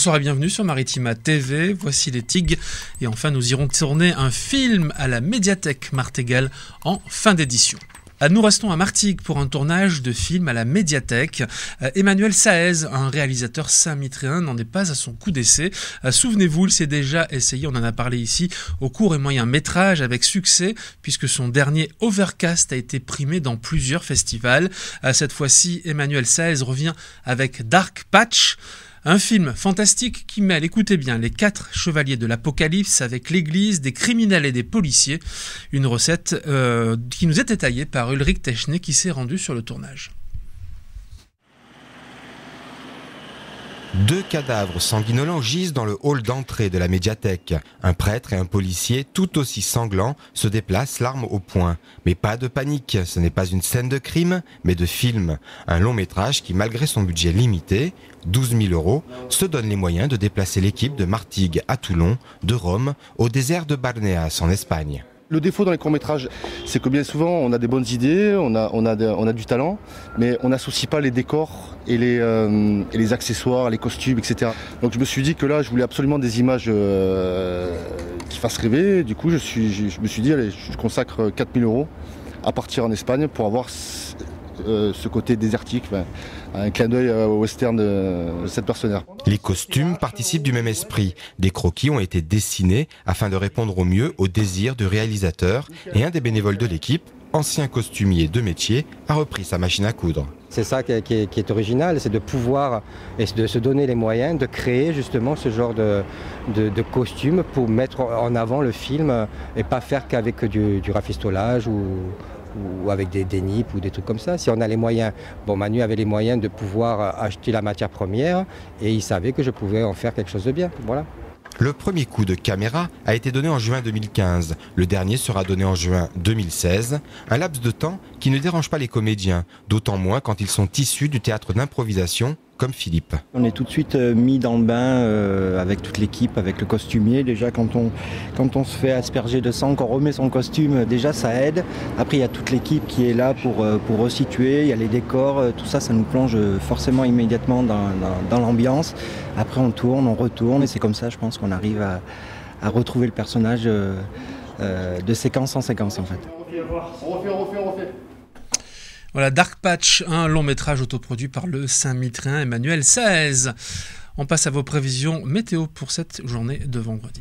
Bonsoir et bienvenue sur Maritima TV, voici les TIG. Et enfin nous irons tourner un film à la médiathèque Martégal en fin d'édition. Nous restons à Martigues pour un tournage de film à la médiathèque. Emmanuel Saez, un réalisateur saint-mitréen, n'en est pas à son coup d'essai. Souvenez-vous, il s'est déjà essayé, on en a parlé ici, au court et moyen métrage avec succès, puisque son dernier Overcast a été primé dans plusieurs festivals. Cette fois-ci, Emmanuel Saez revient avec Dark Patch. Un film fantastique qui mêle, écoutez bien, les 4 chevaliers de l'Apocalypse avec l'église, des criminels et des policiers. Une recette qui nous est détaillée par Ulrich Techner qui s'est rendu sur le tournage. 2 cadavres sanguinolents gisent dans le hall d'entrée de la médiathèque. Un prêtre et un policier, tout aussi sanglants, se déplacent l'arme au poing. Mais pas de panique, ce n'est pas une scène de crime, mais de film. Un long métrage qui, malgré son budget limité, 12 000 €, se donne les moyens de déplacer l'équipe de Martigues à Toulon, de Rome, au désert de Barneas en Espagne. Le défaut dans les courts-métrages, c'est que bien souvent on a des bonnes idées, on a du talent, mais on n'associe pas les décors et les accessoires, les costumes, etc. Donc je me suis dit que là, je voulais absolument des images qui fassent rêver. Du coup, je me suis dit, allez, je consacre 4 000 € à partir en Espagne pour avoir ce côté désertique, un clin d'œil au western de cette personne-là. Les costumes participent du même esprit. Des croquis ont été dessinés afin de répondre au mieux aux désirs du réalisateur et un des bénévoles de l'équipe, ancien costumier de métier, a repris sa machine à coudre. C'est ça qui est original, c'est de pouvoir et de se donner les moyens de créer justement ce genre de costume pour mettre en avant le film et pas faire qu'avec du rafistolage ou avec des nippes ou des trucs comme ça. Si on a les moyens, Manu avait les moyens de pouvoir acheter la matière première et il savait que je pouvais en faire quelque chose de bien, voilà. Le premier coup de caméra a été donné en juin 2015, le dernier sera donné en juin 2016, un laps de temps qui ne dérange pas les comédiens, d'autant moins quand ils sont issus du théâtre d'improvisation comme Philippe. On est tout de suite mis dans le bain avec toute l'équipe, avec le costumier. Déjà quand on se fait asperger de sang, qu'on remet son costume, déjà ça aide. Après il y a toute l'équipe qui est là pour resituer, il y a les décors, tout ça, ça nous plonge forcément immédiatement dans l'ambiance. Après on tourne, on retourne et c'est comme ça je pense qu'on arrive à retrouver le personnage de séquence en séquence en fait. On refait. Voilà, Dark Patch, un long métrage autoproduit par le Saint-Mitréen Emmanuel Saez. On passe à vos prévisions météo pour cette journée de vendredi.